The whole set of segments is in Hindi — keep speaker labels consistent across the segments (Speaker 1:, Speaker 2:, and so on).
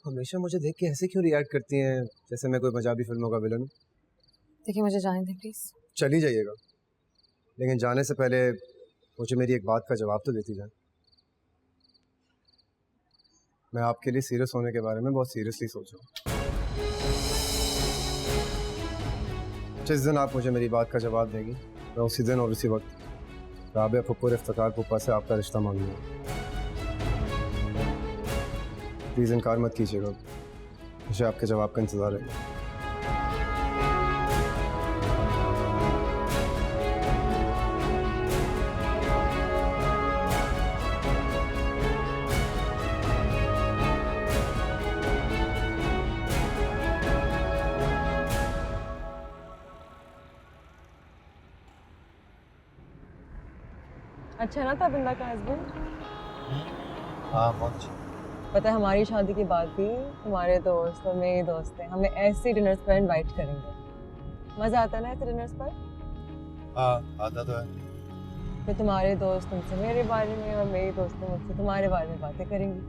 Speaker 1: हमेशा मुझे देख के ऐसे क्यों रिएक्ट करती हैं जैसे मैं कोई पंजाबी फिल्मों का विलन हूँ?
Speaker 2: देखिए मुझे जाने दें प्लीज।
Speaker 1: चली जाइएगा, लेकिन जाने से पहले मुझे मेरी एक बात का जवाब तो देती जाए। मैं आपके लिए सीरियस होने के बारे में बहुत सीरियसली सोच रहा हूँ। जिस दिन आप मुझे मेरी बात का जवाब देंगी, मैं उसी दिन और उसी वक्त राबिया फुप्पो और इफ्तिखार फुप्पा से आपका रिश्ता मांगूंगा। प्लीज़ इनकार मत कीजिएगा, मुझे आपके जवाब का इंतज़ार है।
Speaker 2: अच्छा ना था बिंदा का हस्बैंड?
Speaker 3: हाँ बहुत अच्छा।
Speaker 2: पता है हमारी शादी के बाद भी तुम्हारे दोस्त और मेरे दोस्त हैं हमें ऐसे डिनर्स पर इनवाइट करेंगे। मजा आता है ना ऐसे डिनर्स पर?
Speaker 3: हाँ आता तो है।
Speaker 2: फिर तुम्हारे दोस्त तुमसे मेरे बारे में और मेरी दोस्त मुझसे तुम्हारे बारे में बातें करेंगी।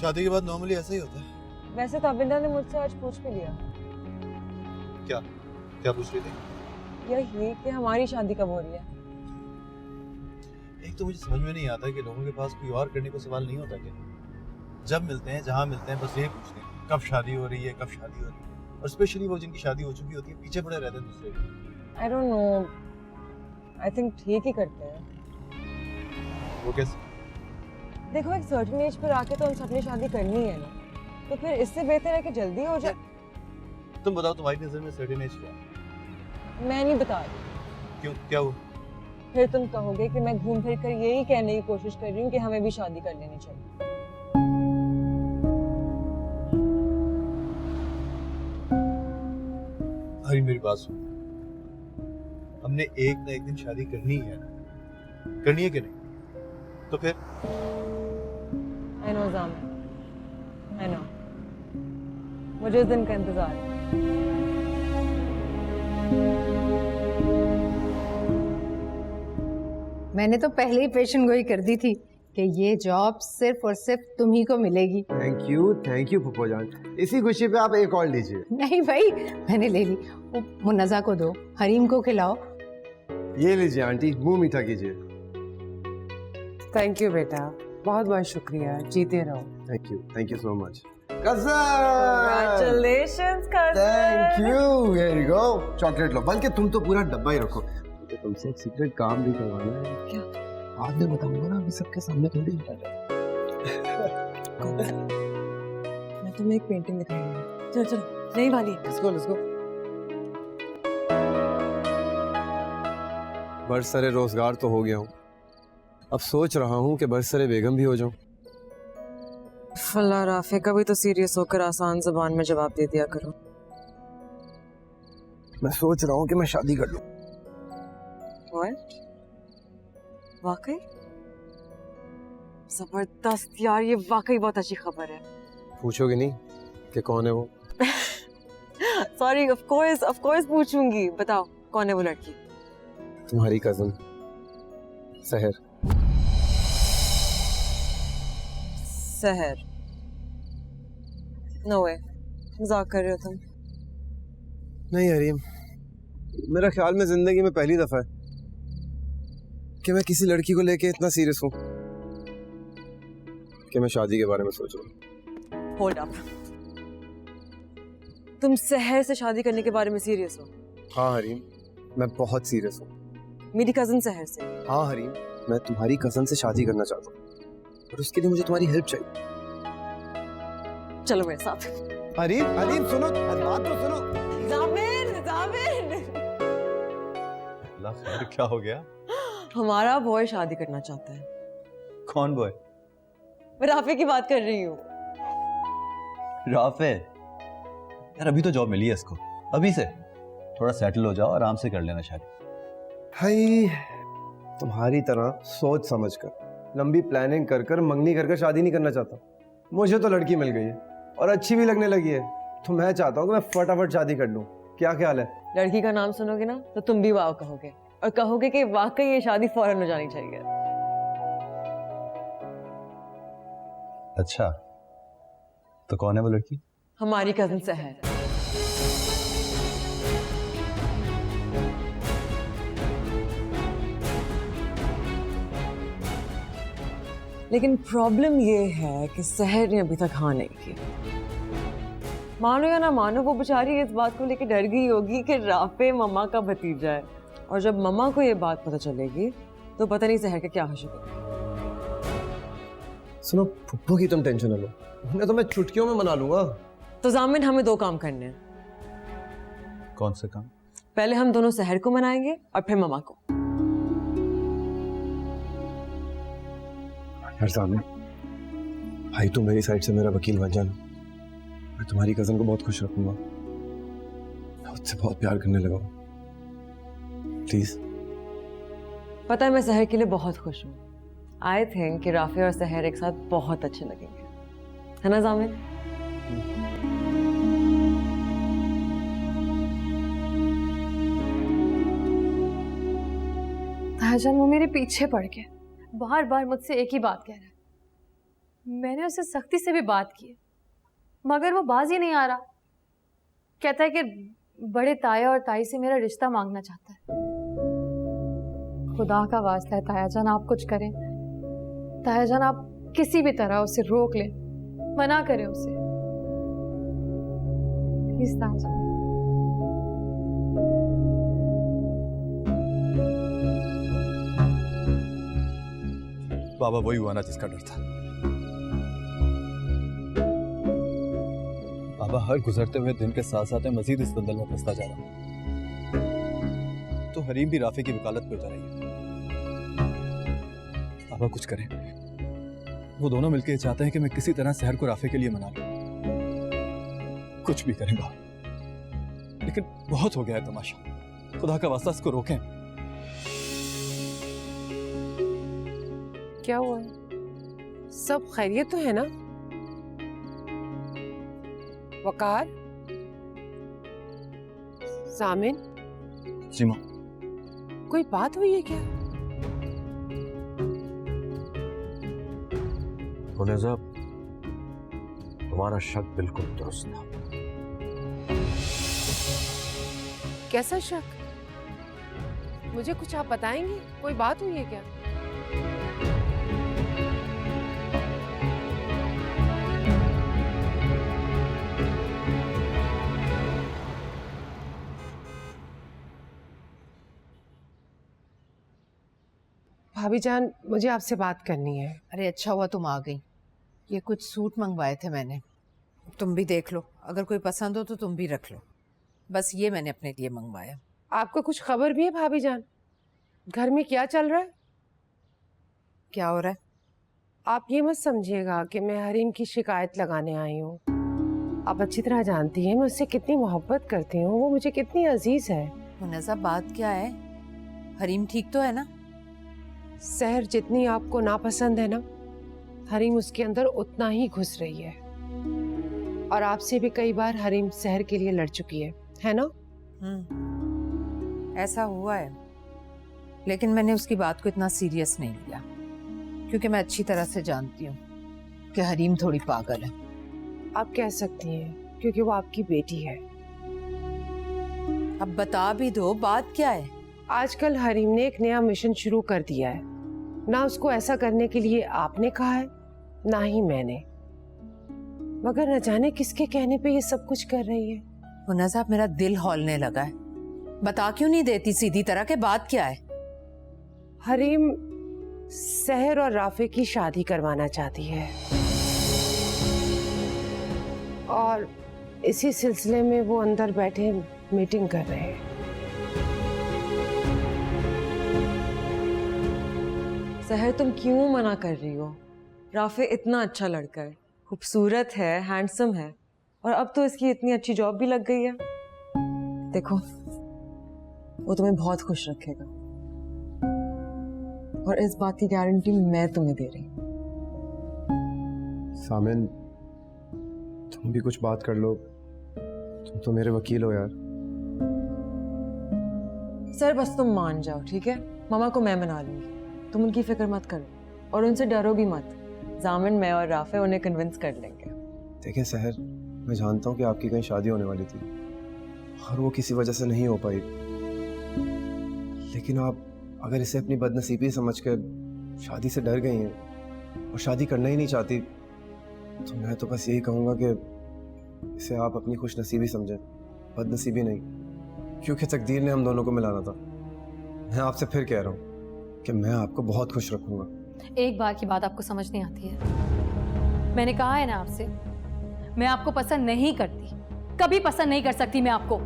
Speaker 3: शादी के बाद नॉर्मली ऐसा ही होता है।
Speaker 2: वैसे ताबिंदा ने मुझसे आज पूछ भी लिया।
Speaker 3: क्या क्या पूछ रही थी?
Speaker 2: यही कि हमारी शादी कब हो रही है।
Speaker 3: एक तो मुझे समझ में नहीं आता कि लोगों के पास कोई और करने को सवाल नहीं होता क्या? जब मिलते हैं जहाँ मिलते हैं बस यही पूछते हैं कब शादी हो रही है, कब शादी हो रही है। और स्पेशली वो जिनकी शादी हो चुकी होती है पीछे पड़े रहते हैं दूसरे के।
Speaker 2: I don't know, I think ठीक ही करते हैं।
Speaker 3: वो कैसे?
Speaker 2: देखो एक सर्टेन एज पर आके तो हम सबने शादी करनी है ना, तो फिर इससे बेहतर है कि जल्दी हो जाए।
Speaker 3: तुम बताओ तुम्हारी नजर में सर्टेन एज क्या है?
Speaker 2: मैं नहीं बता रही,
Speaker 3: क्यों क्या हुआ?
Speaker 2: फिर तुम कहोगे कि मैं घूम फिर कर यही कहने की कोशिश कर रही हूँ कि हमें भी शादी कर लेनी चाहिए।
Speaker 3: अरे मेरी बात सुन, हमने एक ना एक दिन शादी करनी है ना, करनी है कि नहीं? तो फिर
Speaker 2: I know Jamir, I know, मुझे उस दिन का इंतजार है।
Speaker 4: मैंने तो पहले ही पेशन गोई कर दी थी कि ये जॉब सिर्फ और सिर्फ तुम ही को मिलेगी।
Speaker 1: थैंक यू फुप्पो जान। इसी खुशी पे आप एक और लीजिए।
Speaker 4: नहीं भाई, मैंने ले ली। वो मुन्नजा को दो, हरीम को खिलाओ।
Speaker 1: ये लीजिए आंटी, मुंह मीठा कीजिए।
Speaker 5: थैंक यू बेटा, बहुत बहुत शुक्रिया, जीते रहो।
Speaker 1: Thank you so much.
Speaker 2: Congratulations, cousin.
Speaker 1: Thank you. Here you go, chocolate लो। बल्कि तुम तो पूरा डब्बा ही रखो। मुझे तुमसे एक सीक्रेट काम भी करवाना है।
Speaker 2: क्या?
Speaker 1: बाद में बताऊंगा ना, अभी सबके सामने थोड़ी बता।
Speaker 2: मैं तुम्हें एक पेंटिंग दिखाऊंगी। चलो चलो, नई वाली है।
Speaker 1: Let's go. बरसरे रोजगार तो हो गया हूँ, अब सोच रहा हूँ कि बरसरे बेगम भी हो जाऊं।
Speaker 2: अल्लाह राफे, कभी तो सीरियस होकर आसान ज़बान में जवाब दे दिया करो।
Speaker 1: मैं सोच रहा हूँ कि मैं शादी कर लूं।
Speaker 2: What? वाकई? जबरदस्त यार, ये वाकई बहुत अच्छी खबर है।
Speaker 1: पूछोगे नहीं कि कौन है वो?
Speaker 2: सॉरी, ऑफ कोर्स पूछूंगी। बताओ कौन है वो लड़की?
Speaker 1: तुम्हारी कजन सहर।
Speaker 2: सहर? नो वे, मजाक कर रहे हो तुम?
Speaker 1: नहीं हरीम, मेरा ख्याल में जिंदगी में पहली दफा है कि मैं किसी लड़की को लेके इतना सीरियस हूँ कि मैं शादी के बारे में सोच रहा हूँ।
Speaker 2: होल्ड अप, तुम सहर से शादी करने के बारे में सीरियस हो?
Speaker 1: हाँ हरीम, मैं बहुत सीरियस हूँ।
Speaker 2: मेरी कजन सहर से?
Speaker 1: हाँ हरीम, मैं तुम्हारी कजन से शादी करना चाहता हूँ और उसके लिए मुझे तुम्हारी हेल्प चाहिए।
Speaker 2: चलो मेरे साथ।
Speaker 1: हरीम सुनो, बात तो सुनो।
Speaker 2: जामिर।
Speaker 3: अल्लाह खैर, क्या हो गया?
Speaker 2: हमारा बॉय शादी करना चाहता है।
Speaker 3: कौन बॉय?
Speaker 2: मैं राफे की बात कर रही हूँ।
Speaker 3: राफे? यार अभी तो जॉब मिली है इसको, अभी से थोड़ा सेटल हो जाओ, आराम से कर लेना शादी।
Speaker 1: भाई तुम्हारी तरह सोच समझ कर, लंबी प्लानिंग कर कर, मंगनी कर कर शादी नहीं करना चाहता। मुझे तो लड़की मिल गई है और अच्छी भी लगने लगी है, तो मैं चाहता हूँ कि मैं फटाफट शादी कर लूँ। क्या ख्याल है?
Speaker 2: लड़की का नाम सुनोगे ना तो तुम भी वाव कहोगे और कहोगे कि वाकई ये शादी फौरन हो जानी चाहिए।
Speaker 3: अच्छा, तो कौन है वो लड़की?
Speaker 2: हमारी कजन सहर। लेकिन प्रॉब्लम ये है कि सहर ने अभी तक हाँ नहीं की। मानो या ना मानो, वो बेचारी इस बात को लेकर डर गई होगी कि राफे मम्मा का भतीजा है, और जब मम्मा को ये बात पता चलेगी तो पता नहीं सहर का क्या होगा।
Speaker 1: सुनो, फुप्पू की तुम टेंशन ना लो, उन्हें तो मैं चुटकियों में मना लूंगा।
Speaker 2: तो जामिन, हमें 2 काम करने हैं।
Speaker 3: कौन से काम?
Speaker 2: पहले हम दोनों सहर को मनाएंगे और फिर मम्मा को।
Speaker 1: यार सामने भाई, तुम मेरी साइड से मेरा वकील बन जाना। मैं तुम्हारी कजन को बहुत खुश रखूंगा। मैं उससे बहुत प्यार करने लगा हूं। प्लीज।
Speaker 2: पता है, मैं सहर के लिए बहुत खुश हूँ। आई थिंक कि राफे और सहर एक साथ बहुत अच्छे लगेंगे, है ना जामिन?
Speaker 6: ताहजान वो मेरे पीछे पड़ के बार बार मुझसे एक ही बात कह रहा है। मैंने उससे सख्ती से भी बात की है, मगर वो बाज ही नहीं आ रहा। कहता है कि बड़े ताया और ताई से मेरा रिश्ता मांगना चाहता है। खुदा का वास्ता है तायाजान, आप कुछ करें। तायाजान, आप किसी भी तरह उसे रोक लें, मना करें उसे, प्लीज तायाजान।
Speaker 3: बाबा वही हुआ ना जिसका डर था। बाबा हर गुजरते हुए दिन के साथ साथ मैं मजीद इस दलदल में फंसता जा रहा हूं। तो हरीम भी राफे की वकालत पे उतर रही है। बाबा कुछ करें, वो दोनों मिलकर चाहते हैं कि मैं किसी तरह सहर को राफे के लिए मना लूं। कुछ भी करें बाबा, लेकिन बहुत हो गया है तमाशा। खुदा का वास्ता इसको रोकें।
Speaker 5: क्या हुआ है? सब खैरियत तो है ना? वकार, सामिन,
Speaker 3: जी मां।
Speaker 5: कोई बात हुई है क्या?
Speaker 7: मुनेज़ा, तुम्हारा शक बिल्कुल दुरुस्त था।
Speaker 5: कैसा शक? मुझे कुछ आप बताएंगे? कोई बात हुई है क्या? भाभी जान, मुझे आपसे बात करनी है।
Speaker 4: अरे अच्छा हुआ तुम आ गई। ये कुछ सूट मंगवाए थे मैंने, तुम भी देख लो, अगर कोई पसंद हो तो तुम भी रख लो। बस ये मैंने अपने लिए मंगवाया।
Speaker 5: आपको कुछ खबर भी है भाभी जान? घर में क्या चल रहा है?
Speaker 4: क्या हो रहा है?
Speaker 5: आप ये मत समझिएगा कि मैं हरीम की शिकायत लगाने आई हूँ। आप अच्छी तरह जानती हैं मैं उससे कितनी मोहब्बत करती हूँ, वो मुझे कितनी अजीज है।
Speaker 4: मुन्नज़ा, बात क्या है? हरीम ठीक तो है ना?
Speaker 5: सहर जितनी आपको नापसंद है ना, हरीम उसके अंदर उतना ही घुस रही है। और आपसे भी कई बार हरीम सहर के लिए लड़ चुकी है ना?
Speaker 4: ऐसा हुआ है, लेकिन मैंने उसकी बात को इतना सीरियस नहीं लिया, क्योंकि मैं अच्छी तरह से जानती हूँ कि हरीम थोड़ी पागल है।
Speaker 5: आप कह सकती हैं, क्योंकि वो आपकी बेटी है।
Speaker 4: अब बता भी दो, बात क्या है?
Speaker 5: आजकल हरीम ने एक नया मिशन शुरू कर दिया है। ना उसको ऐसा करने के लिए आपने कहा है, ना ही मैंने, मगर न जाने किसके कहने पे ये सब कुछ कर रही है।
Speaker 4: मुन्नज़ा, मेरा दिल हौलने लगा है। बता क्यों नहीं देती सीधी तरह के, बात क्या है?
Speaker 5: हरीम सहर और राफे की शादी करवाना चाहती है, और इसी सिलसिले में वो अंदर बैठे मीटिंग कर रहे हैं।
Speaker 2: सहर, तुम क्यों मना कर रही हो? राफे इतना अच्छा लड़का है, खूबसूरत है, हैंडसम है, और अब तो इसकी इतनी अच्छी जॉब भी लग गई है। देखो, वो तुम्हें बहुत खुश रखेगा, और इस बात की गारंटी मैं तुम्हें दे रही हूँ।
Speaker 1: सामिन, तुम भी कुछ बात कर लो, तुम तो मेरे वकील हो यार।
Speaker 2: सर, बस तुम मान जाओ, ठीक है? मामा को मैं मना लूंगी, तुम उनकी फिक्र मत करो, और उनसे डरो भी मत। जामिन, मैं और राफे उन्हें कन्विंस कर लेंगे।
Speaker 1: देखें सहर, मैं जानता हूँ कि आपकी कहीं शादी होने वाली थी और वो किसी वजह से नहीं हो पाई, लेकिन आप अगर इसे अपनी बदनसीबी समझकर शादी से डर गई हैं और शादी करना ही नहीं चाहती, तो मैं तो बस यही कहूँगा कि इसे आप अपनी खुशनसीबी समझें, बदनसीबी नहीं, क्योंकि तकदीर ने हम दोनों को मिलाना था। मैं आपसे फिर कह रहा हूँ कि मैं आपको बहुत खुश रखूँगा।
Speaker 6: एक बार की बात आपको समझ नहीं आती है। मैंने कहा है ना आपसे, मैं आपको पसंद नहीं करती, कभी पसंद नहीं कर सकती मैं आपको।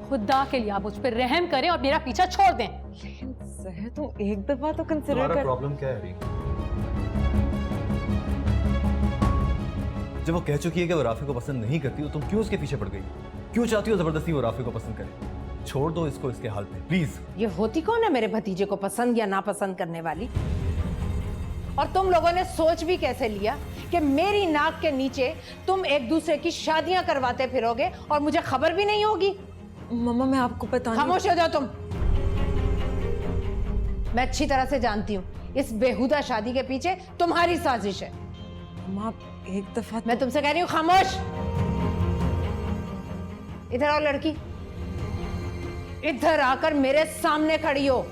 Speaker 6: खुदा के लिए आप मुझ पर रहम करें और मेरा पीछा छोड़ दें।
Speaker 2: लेकिन सहर, तुम एक दफा तो कंसिडर
Speaker 3: तुम्हारा
Speaker 2: कर।
Speaker 3: प्रॉब्लम क्या है रीम? जब वो कह चुकी है कि वो राफी को पसंद नहीं करती, तो तुम क्यों उसके पीछे पड़ गई? क्यों चाहती हो जबरदस्ती वो राफी को पसंद करे? छोड़ दो इसको इसके हाल पे, प्लीज।
Speaker 4: ये होती कौन है मेरे भतीजे को पसंद या नापसंद करने वाली? और तुम लोगों ने सोच भी कैसे लिया कि मेरी नाक के नीचे तुम एक दूसरे की शादियां करवाते फिरोगे और मुझे खबर भी नहीं होगी?
Speaker 2: मम्मा, मैं आपको पता नहीं।
Speaker 4: खामोश हो जाओ तुम। मैं अच्छी तरह से जानती हूँ इस बेहुदा शादी के पीछे तुम्हारी साजिश है।
Speaker 2: मम्मा, एक दफा
Speaker 4: मैं तुमसे कह रही हूँ खामोश। इधर आओ लड़की, इधर आकर मेरे सामने खड़ी हो।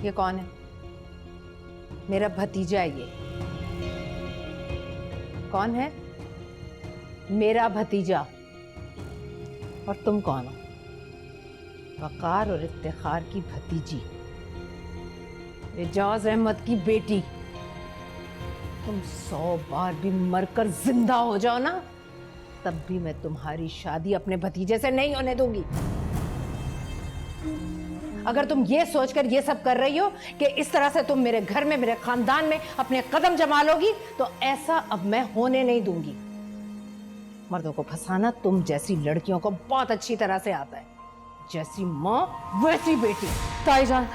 Speaker 4: ये कौन है? मेरा भतीजा है ये। कौन है? मेरा भतीजा। और तुम कौन हो? वकार और इफ्तिखार की भतीजी, एजाज अहमद की बेटी। तुम 100 बार भी मरकर जिंदा हो जाओ ना, तब भी मैं तुम्हारी शादी अपने भतीजे से नहीं होने दूंगी। अगर तुम ये सोचकर ये सब कर रही हो कि इस तरह से तुम मेरे घर में, मेरे खानदान में अपने कदम जमा लोगी, तो ऐसा अब मैं होने नहीं दूंगी। मर्दों को फंसाना तुम जैसी लड़कियों को बहुत अच्छी तरह से आता है। जैसी माँ वैसी बेटी।
Speaker 6: ताईजान,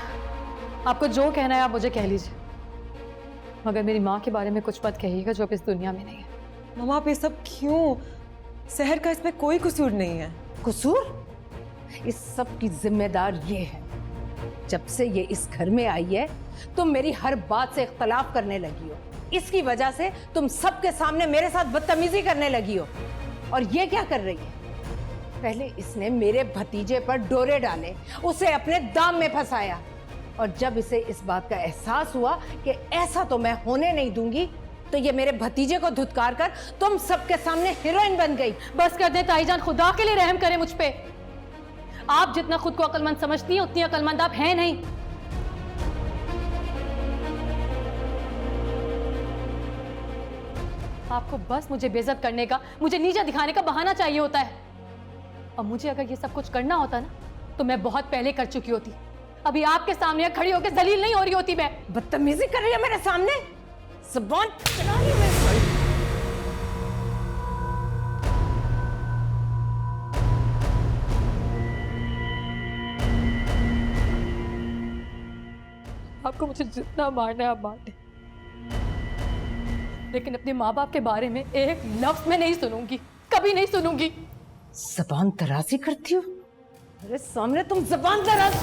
Speaker 6: आपको जो कहना है आप मुझे कह लीजिए, मगर मेरी माँ के बारे में कुछ मत कहिएगा जो अब इस दुनिया में नहीं है।
Speaker 2: मम्मा, आप ये सब क्यों? सहर का इसमें कोई कसूर नहीं है।
Speaker 4: कसूर? इस सब की जिम्मेदार ये है। जब से ये इस घर में आई है, तुम मेरी हर बात से इख्तलाफ करने लगी हो। इसकी वजह से तुम सबके सामने मेरे साथ बदतमीजी करने लगी हो। और ये क्या कर रही है? पहले इसने मेरे भतीजे पर डोरे डाले, उसे अपने दाम में फंसाया, और जब इसे इस बात का एहसास हुआ कि ऐसा तो मैं होने नहीं दूंगी, तो ये मेरे भतीजे को धुतकार कर तुम सबके सामने हीरोइन बन गई।
Speaker 6: बस कर दे ताईजान, खुदा के लिए रहम करें मुझ पे। आप जितना खुद को अक्लमंद समझती हैं, उतनी अक्लमंद आप हैं नहीं। आपको बस मुझे बेइज्जत करने का, मुझे नीचा दिखाने का बहाना चाहिए होता है। और मुझे अगर ये सब कुछ करना होता ना, तो मैं बहुत पहले कर चुकी होती। अभी आपके सामने खड़ी होकर जलील नहीं हो रही होती मैं।
Speaker 4: बदतमीजी कर रही है मेरे सामने, ज़ुबान चला रही है।
Speaker 6: आपको मुझे जितना मारना है आप मार दे, लेकिन अपने माँ बाप के बारे में एक लफ्ज मैं नहीं सुनूंगी, कभी नहीं सुनूंगी।
Speaker 4: ज़बान दराजी करती हो मेरे सामने तुम? ज़बान दराज